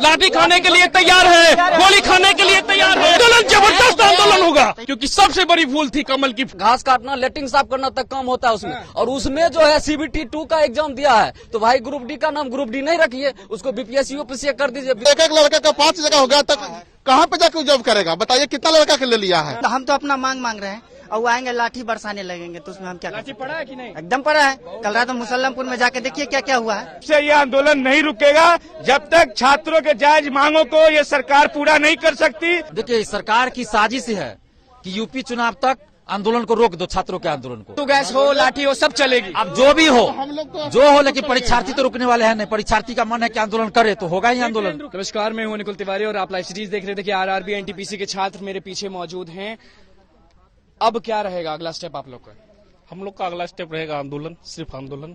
लाठी खाने के लिए तैयार है, गोली खाने के लिए तैयार है। आंदोलन जबरदस्त आंदोलन होगा, क्योंकि सबसे बड़ी भूल थी कमल की। घास काटना, लेटरिन साफ करना तक काम होता है उसमें, और उसमें जो है CBT 2 का एग्जाम दिया है, तो भाई ग्रुप डी का नाम ग्रुप डी नहीं रखिए, उसको BPSC UPSC कर दीजिए। एक एक लड़का का 5 जगह हो गया, तक कहाँ पे जाकर जॉब करेगा? बताइए कितना लड़का के लिए लिया है? हम तो अपना मांग रहे हैं, और वो आएंगे लाठी बरसाने लगेंगे, तो उसमें हम क्या? लाठी पड़ा है कि नहीं? एकदम पड़ा है। कल रात मुसल्लमपुर में जाके देखिए क्या क्या हुआ है। ये आंदोलन नहीं रुकेगा जब तक छात्रों के जायज मांगों को ये सरकार पूरा नहीं कर सकती। देखिए, सरकार की साजिश है कि यूपी चुनाव तक आंदोलन को रोक दो, छात्रों के आंदोलन को। तो गैस हो, लाठी हो, सब चलेगी। अब जो भी हो, जो हो, लेकिन परीक्षार्थी तो रुकने वाले हैं नहीं। परीक्षार्थी का मन है कि आंदोलन करे तो होगा ही आंदोलन। नमस्कार, मैं हूं निकुल तिवारी और आप लाइव सीरीज देख रहे थे कि RRB NTPC के छात्र मेरे पीछे मौजूद हैं। अब क्या रहेगा अगला स्टेप आप लोग का? हम लोग का अगला स्टेप रहेगा आंदोलन, सिर्फ आंदोलन,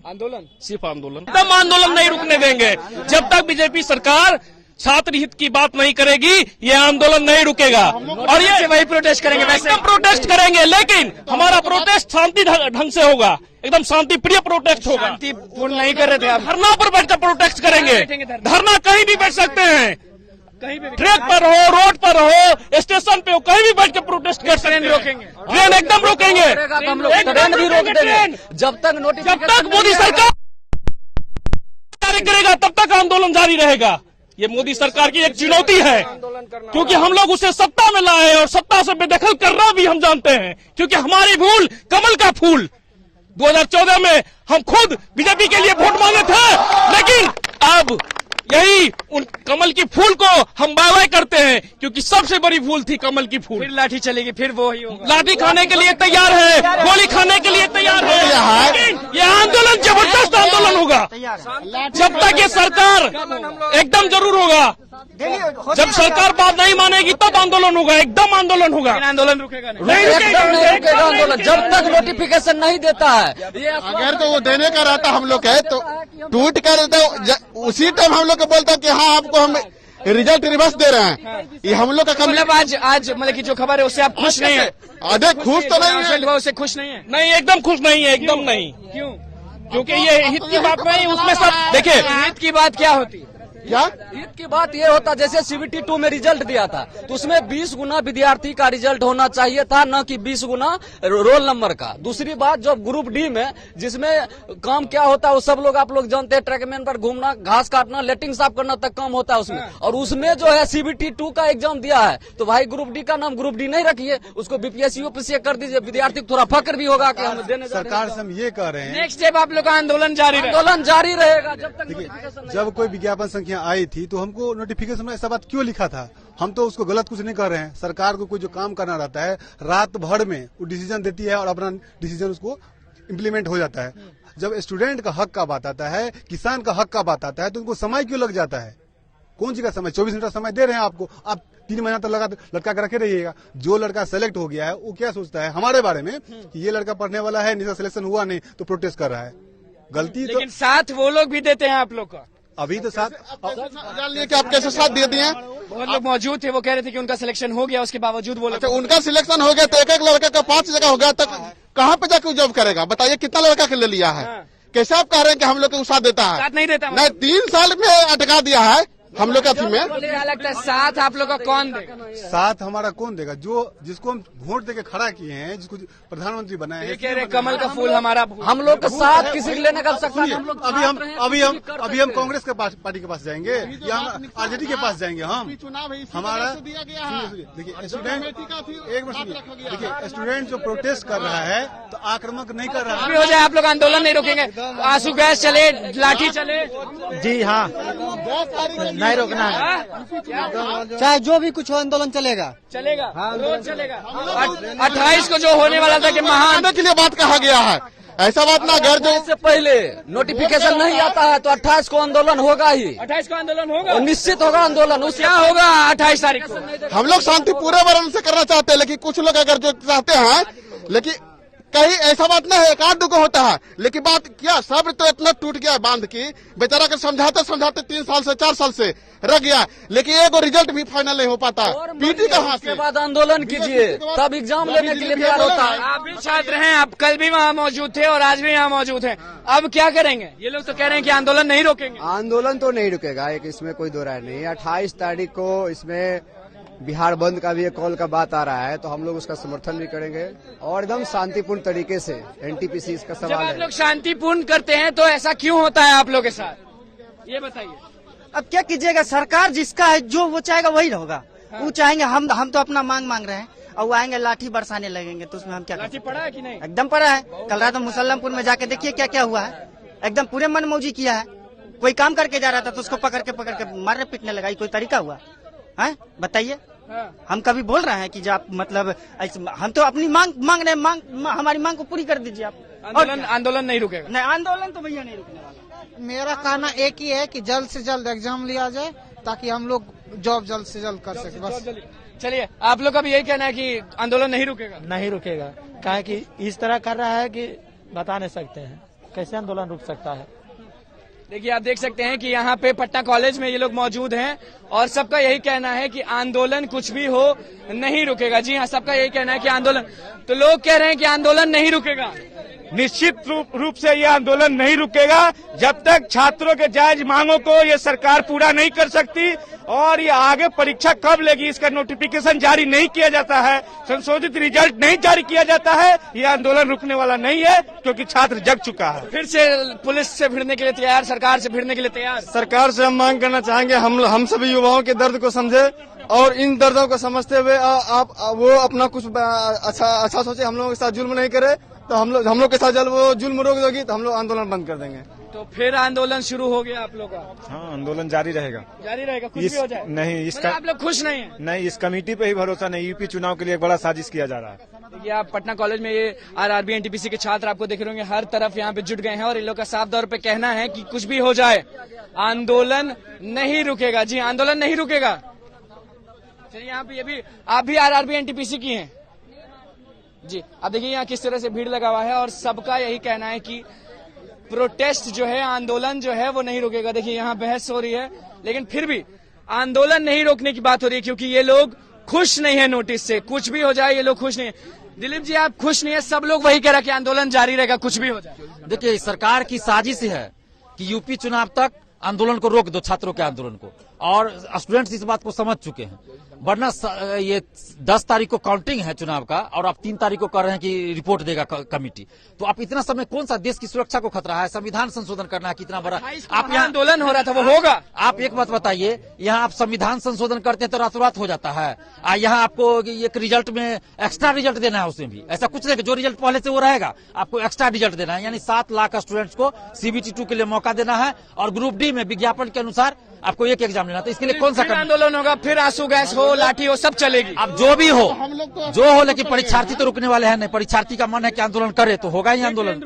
सिर्फ आंदोलन। एकदम आंदोलन नहीं रुकने देंगे जब तक बीजेपी सरकार छात्र हित की बात नहीं करेगी। ये आंदोलन नहीं रुकेगा और ये वही प्रोटेस्ट करेंगे, वैसे प्रोटेस्ट करेंगे, लेकिन हमारा प्रोटेस्ट शांति ढंग से होगा, एकदम शांति प्रिय प्रोटेस्ट होगा। शांतिपूर्ण नहीं कर रहे थे आप, धरना पर बैठकर प्रोटेस्ट करेंगे। धरना कहीं भी बैठ सकते हैं, ट्रैक पर हो, रोड पर हो, स्टेशन पे हो, कहीं भी बैठ के प्रोटेस्ट कर सकते हैं। रोकेंगे, ट्रेन एकदम रोकेंगे, हम लोग ट्रेन भी रोक देंगे जब तक मोदी सरकार जारी करेगा, तब तक आंदोलन जारी रहेगा। ये मोदी सरकार की एक चुनौती है, क्योंकि हम लोग उसे सत्ता में लाए और सत्ता से बेदखल करना भी हम जानते हैं, क्योंकि हमारी भूल कमल का फूल। 2014 में हम खुद बीजेपी के लिए वोट मांगे थे, लेकिन अब यही उन कमल की फूल को हम बाय बाय करते हैं, क्योंकि सबसे बड़ी भूल थी कमल की फूल। फिर लाठी चलेगी, फिर वो ही होगा। लाठी खाने के लिए तैयार है, गोली खाने के लिए तैयार है, लेकिन ये आंदोलन जबरदस्त आंदोलन होगा जब तक ये सरकार एकदम जरूर होगा। जब सरकार बात नहीं मानेगी तब आंदोलन होगा, एकदम आंदोलन होगा। आंदोलन रुकेगा नहीं, रुकेगा आंदोलन जब तक नोटिफिकेशन नहीं देता है। अगर तो वो देने का रहता हम लोग है तो ट्वीट कर देते, उसी टाइम हम लोग को बोलता कि हाँ आपको हम रिजल्ट रिवर्स दे रहे हैं। ये हम लोग का मतलब आज मतलब की जो खबर है उससे आप खुश नहीं है? अरे खुश तो नहीं है, उससे खुश नहीं है? नहीं, एकदम खुश नहीं है, एकदम नहीं। क्यों? क्योंकि ये हित की बात नहीं, उसमें सब देखिए हित की बात क्या होती है। क्या हित की बात ये होता, जैसे CBT 2 में रिजल्ट दिया था तो उसमें 20 गुना विद्यार्थी का रिजल्ट होना चाहिए था, न कि 20 गुना रोल नंबर का। दूसरी बात, जो ग्रुप डी में जिसमें काम क्या होता है वो सब लोग आप लोग जानते हैं, ट्रैकमैन पर घूमना, घास काटना, लेटरिन साफ करना तक काम होता है उसमें, और उसमें जो है CBT 2 का एग्जाम दिया है, तो भाई ग्रुप डी का नाम ग्रुप डी नहीं रखिए, उसको BPSC UPSC कर दीजिए। विद्यार्थी को थोड़ा फक्र भी होगा कि हम देने सरकार से हम ये कह रहे हैं। नेक्स्ट स्टेप आप लोग का आंदोलन जारी रहेगा जब तक। जब कोई विज्ञापन संख्या आई थी तो हमको नोटिफिकेशन में ऐसा बात क्यों लिखा था? हम तो उसको गलत कुछ नहीं कर रहे हैं। सरकार को कोई जो काम करना रहता है रात भर में वो डिसीजन देती है और अपना डिसीजन उसको इम्प्लीमेंट हो जाता है। जब स्टूडेंट का हक का बात आता है, किसान का हक का बात आता है, तो उनको समय क्यों लग जाता है? कौन सी का समय? 24 घंटा समय दे रहे हैं आपको, आप 3 महीना तक लटका कर रखे रहिएगा। जो लड़का सेलेक्ट हो गया है वो क्या सोचता है हमारे बारे में कि ये लड़का पढ़ने वाला है, इसका सिलेक्शन हुआ नहीं तो प्रोटेस्ट कर रहा है। गलती तो साथ वो लोग भी देते हैं आप लोग का। अभी तो साथ जान लिए कि आप कैसे साथ दे दिए? बहुत लोग मौजूद थे, वो कह रहे थे कि उनका सिलेक्शन हो गया, उसके बावजूद वो अच्छा उनका सिलेक्शन हो गया तो एक एक लड़का का 5 जगह हो गया, तक कहाँ पे जाकर जॉब करेगा? बताइए कितना लड़का के लिए लिया है? कैसे आप कह रहे हैं कि हम लोग को साथ देता है? साथ नहीं देता, नहीं 3 साल में अटका दिया है हम लोग का थी में। क्या लगता है साथ आप लोग का कौन देगा? साथ हमारा कौन देगा? जो जिसको हम वोट देके खड़ा किए हैं, जिसको प्रधानमंत्री बनाए हैं। कह रहे कमल का फूल हमारा। हम लोग के साथ किसी को लेने का सकता नहीं। अभी हम कांग्रेस के पार्टी के पास जाएंगे या हम RJD के पास जाएंगे। हम हमारा देखिए स्टूडेंट, एक मिनट सुनिए, देखिए स्टूडेंट जो प्रोटेस्ट कर रहा है तो आक्रामक नहीं कर रहा है। हो जाए आप लोग आंदोलन नहीं रोकेंगे, आंसू गैस चले, लाठी चले? जी हाँ, नहीं रोकना है, चाहे जो भी कुछ हो आंदोलन चलेगा। रोज चलेगा। 28 को जो होने वाला था कि महान के लिए बात कहा गया है, ऐसा बात ना। घर जो इससे पहले नोटिफिकेशन नहीं आता है तो 28 को आंदोलन होगा ही। 28 को आंदोलन होगा, निश्चित होगा आंदोलन। उस क्या होगा 28 तारीख को? हम लोग शांति पूरे वर्ण से करना चाहते हैं, लेकिन कुछ लोग अगर जो चाहते हैं, लेकिन कहीं ऐसा बात नहीं है, एक आध दो को होता है, लेकिन बात क्या सब तो इतना टूट गया है बांध की, बेचारा के समझाते समझाते 3 साल से 4 साल से रह गया, लेकिन एगो रिजल्ट भी फाइनल नहीं हो पाता। पीटी कहाँ उसके बाद आंदोलन कीजिए, तब एग्जाम लेने के लिए तैयार होता है। आप भी छात्र हैं, आप कल भी वहाँ मौजूद थे और आज भी यहाँ मौजूद हैं, अब क्या करेंगे? ये लोग तो कह रहे हैं कि आंदोलन नहीं रोकेंगे। आंदोलन तो नहीं रुकेगा, एक इसमें कोई दो राय नहीं है। 28 तारीख को इसमें बिहार बंद का भी एक कॉल का बात आ रहा है, तो हम लोग उसका समर्थन भी करेंगे और एकदम शांतिपूर्ण तरीके से। एनटीपीसी इसका जब सवाल आप है। लोग शांतिपूर्ण करते हैं तो ऐसा क्यों होता है आप लोग के साथ, ये बताइए। अब क्या कीजिएगा, सरकार जिसका है जो वो चाहेगा वही होगा। वो चाहेंगे, हम तो अपना मांग रहे हैं और वो आएंगे लाठी बरसाने लगेंगे, तो उसमें हम क्या लाठी पड़ा है कि नहीं? एकदम पड़ा है। कल रात मुसल्लमपुर में जाके देखिए क्या क्या हुआ है, एकदम पूरे मनमौजी किया है। कोई काम करके जा रहा था तो उसको पकड़ के मारने पीटने लगा, ये कोई तरीका हुआ है? बताइए। हम कभी बोल रहे हैं कि जो आप मतलब हम तो अपनी मांग रहे हैं, हमारी मांग को पूरी कर दीजिए आप। आंदोलन नहीं रुकेगा। नहीं, आंदोलन तो भैया नहीं रुकने वाला। मेरा कहना एक ही है कि जल्द से जल्द एग्जाम लिया जाए ताकि हम लोग जॉब जल्द से जल्द कर सके बस। चलिए, आप लोग का भी यही कहना है कि आंदोलन नहीं रुकेगा? नहीं रुकेगा, काहे कि इस तरह कर रहा है कि बता नहीं सकते हैं कैसे आंदोलन रुक सकता है। देखिए, आप देख सकते हैं कि यहाँ पे पटना कॉलेज में ये लोग मौजूद हैं और सबका यही कहना है कि आंदोलन कुछ भी हो नहीं रुकेगा। जी हाँ, सबका यही कहना है कि आंदोलन, तो लोग कह रहे हैं कि आंदोलन नहीं रुकेगा। निश्चित रूप से ये आंदोलन नहीं रुकेगा जब तक छात्रों के जायज मांगों को ये सरकार पूरा नहीं कर सकती और ये आगे परीक्षा कब लेगी इसका नोटिफिकेशन जारी नहीं किया जाता है, संशोधित रिजल्ट नहीं जारी किया जाता है, ये आंदोलन रुकने वाला नहीं है, क्योंकि छात्र जग चुका है। फिर से पुलिस से भिड़ने के लिए तैयार, सरकार से भिड़ने के लिए तैयार। सरकार से हम मांग करना चाहेंगे, हम सभी युवाओं के दर्द को समझे और इन दर्दों को समझते हुए आप वो अपना कुछ अच्छा सोचे, हम लोगों के साथ जुल्म नहीं करे, तो हम लोग के साथ जब वो जुल्म रोक देगी तो हम लोग आंदोलन बंद कर देंगे। तो फिर आंदोलन शुरू हो गया आप लोग का? हाँ, आंदोलन जारी रहेगा। जारी रहेगा, कुछ भी हो जाए? नहीं, इसका आप लोग खुश नहीं है? नहीं, इस कमेटी पे ही भरोसा नहीं। यूपी चुनाव के लिए एक बड़ा साजिश किया जा रहा है। देखिए, आप पटना कॉलेज में ये आरआरबी एनटीपीसी के छात्र आपको देख रहे होंगे, हर तरफ यहाँ पे जुट गए हैं और इन लोग का साफ तौर पे कहना है कि कुछ भी हो जाए आंदोलन नहीं रुकेगा। जी, आंदोलन नहीं रुकेगा। चलिए, यहाँ पे ये भी आप भी आरआरबी एनटीपीसी की हैं जी। अब देखिए यहाँ किस तरह से भीड़ लगा हुआ है और सबका यही कहना है कि प्रोटेस्ट जो है, आंदोलन जो है वो नहीं रुकेगा। देखिए यहाँ बहस हो रही है, लेकिन फिर भी आंदोलन नहीं रोकने की बात हो रही है क्योंकि ये लोग खुश नहीं है नोटिस से। कुछ भी हो जाए ये लोग खुश नहीं है। दिलीप जी, आप खुश नहीं है? सब लोग वही कह रहे हैं कि आंदोलन जारी रहेगा कुछ भी हो जाए। देखिए, सरकार की साजिश है कि यूपी चुनाव तक आंदोलन को रोक दो, छात्रों के आंदोलन को, और स्टूडेंट्स इस बात को समझ चुके हैं। वरना ये 10 तारीख को काउंटिंग है चुनाव का और आप 3 तारीख को कह रहे हैं कि रिपोर्ट देगा कमेटी, तो आप इतना समय कौन सा देश की सुरक्षा को खतरा है? संविधान संशोधन करना है कितना बड़ा, आप यहाँ आंदोलन हो रहा था वो होगा। आप एक बात बताइए, यहाँ आप संविधान संशोधन करते हैं तो रातों रात हो जाता है, यहाँ आपको एक रिजल्ट में एक्स्ट्रा रिजल्ट देना है, उसमें भी ऐसा कुछ नहीं, जो रिजल्ट पहले से वो रहेगा, आपको एक्स्ट्रा रिजल्ट देना है। यानी 7 लाख स्टूडेंट्स को CBT 2 के लिए मौका देना है और ग्रुप डी में विज्ञापन के अनुसार आपको एक एग्जाम लेना, तो इसके लिए कौन सा आंदोलन होगा? फिर आंसू गैस हो, लाठी हो, सब चलेगी। अब जो भी हो, लेकिन परीक्षार्थी तो रुकने वाले हैं नहीं। परीक्षार्थी का मन है कि आंदोलन करे तो होगा ही आंदोलन।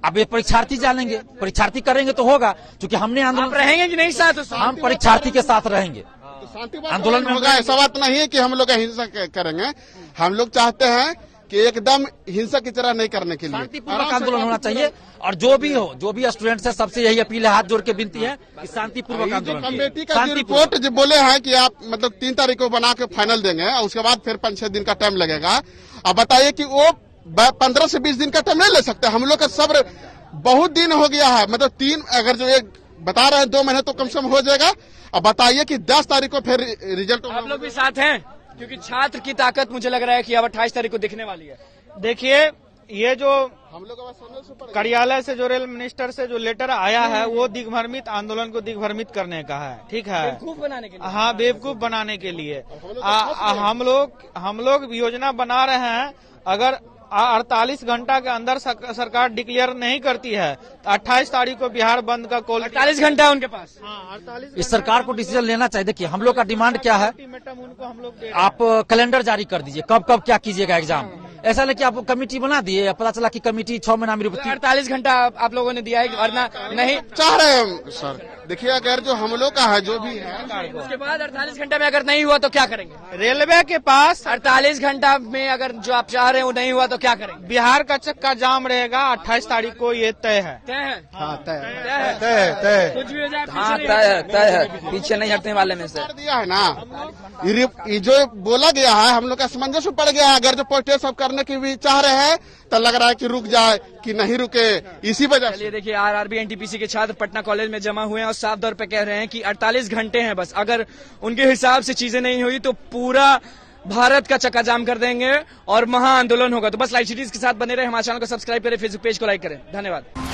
अब ये परीक्षार्थी जानेंगे, परीक्षार्थी करेंगे तो होगा, क्योंकि हमने आंदोलन रहेंगे कि नहीं साथ? हम परीक्षार्थी के साथ रहेंगे। आंदोलन में होगा, ऐसा बात नहीं है कि हम लोग हिंसा करेंगे। हम लोग चाहते हैं कि एकदम हिंसा की तरह नहीं करने के लिए शांतिपूर्वक आंदोलन होना चाहिए और जो भी हो, जो भी स्टूडेंट्स है, सबसे यही अपील है, हाथ जोड़ के विनती है कि शांतिपूर्वक आंदोलन। कमेटी का रिपोर्ट जो बोले हैं कि आप मतलब 3 तारीख को बना के फाइनल देंगे और उसके बाद फिर 5-6 दिन का टाइम लगेगा। अब बताइए कि वो 15 से 20 दिन का टाइम नहीं ले सकते? हम लोग का सब्र बहुत दिन हो गया है, मतलब 3 अगर जो एक बता रहे हैं 2 महीने तो कम से कम हो जाएगा। अब बताइए कि 10 तारीख को फिर रिजल्ट। आप लोग भी साथ हैं? क्योंकि छात्र की ताकत मुझे लग रहा है कि अब 28 तारीख को दिखने वाली है। देखिए, ये जो हम लोग कार्यालय से जो रेल मिनिस्टर से जो लेटर आया है वो दिग्भ्रमित आंदोलन को दिग्भ्रमित करने का है, ठीक है, बेवकूफ बनाने के लिए। हाँ, बेवकूफ बनाने के लिए हम लोग योजना बना रहे हैं। अगर 48 घंटा के अंदर सरकार डिक्लेयर नहीं करती है तो 28 तारीख को बिहार बंद का कॉल। 48 घंटा है उनके पास। हाँ, 48 इस सरकार को डिसीजन लेना चाहिए। देखिए, हम लोग का डिमांड क्या है, उनको हम लोग आप कैलेंडर जारी कर दीजिए, कब कब क्या कीजिएगा एग्जाम, ऐसा नहीं कि आप कमेटी बना दिए, पता चला कि कमेटी 6 महीना में 48 घंटा आप लोगों ने दिया है वरना नहीं चाह रहे हैं सर। देखिए अगर जो हम लोग का है जो भी है उसके बाद 48 घंटे में अगर नहीं हुआ तो क्या करेंगे? रेलवे के पास 48 घंटा में अगर जो आप चाह रहे हैं वो नहीं हुआ तो क्या करेंगे? बिहार का चक्का जाम रहेगा 28 तारीख को, ये तय है। तय है? हाँ तय कुछ भी हो जाए हाँ तय है, पीछे नहीं हटने वाले में से दिया है ना। ये जो बोला गया है हम लोग का असमंजस में पड़ गया है। अगर जो प्रोटेस्ट सब करने की भी चाह रहे हैं तो लग रहा है कि रुक जाए कि नहीं रुके, इसी वजह से। देखिए आरआरबी एनटीपीसी के छात्र पटना कॉलेज में जमा हुए हैं और साफ तौर पे कह रहे हैं कि 48 घंटे हैं बस, अगर उनके हिसाब से चीजें नहीं हुई तो पूरा भारत का चक्का जाम कर देंगे और महा आंदोलन होगा। तो बस लाइव सिटीज के साथ बने रहे, हमारे चैनल को सब्सक्राइब करें, फेसबुक पेज को लाइक करें। धन्यवाद।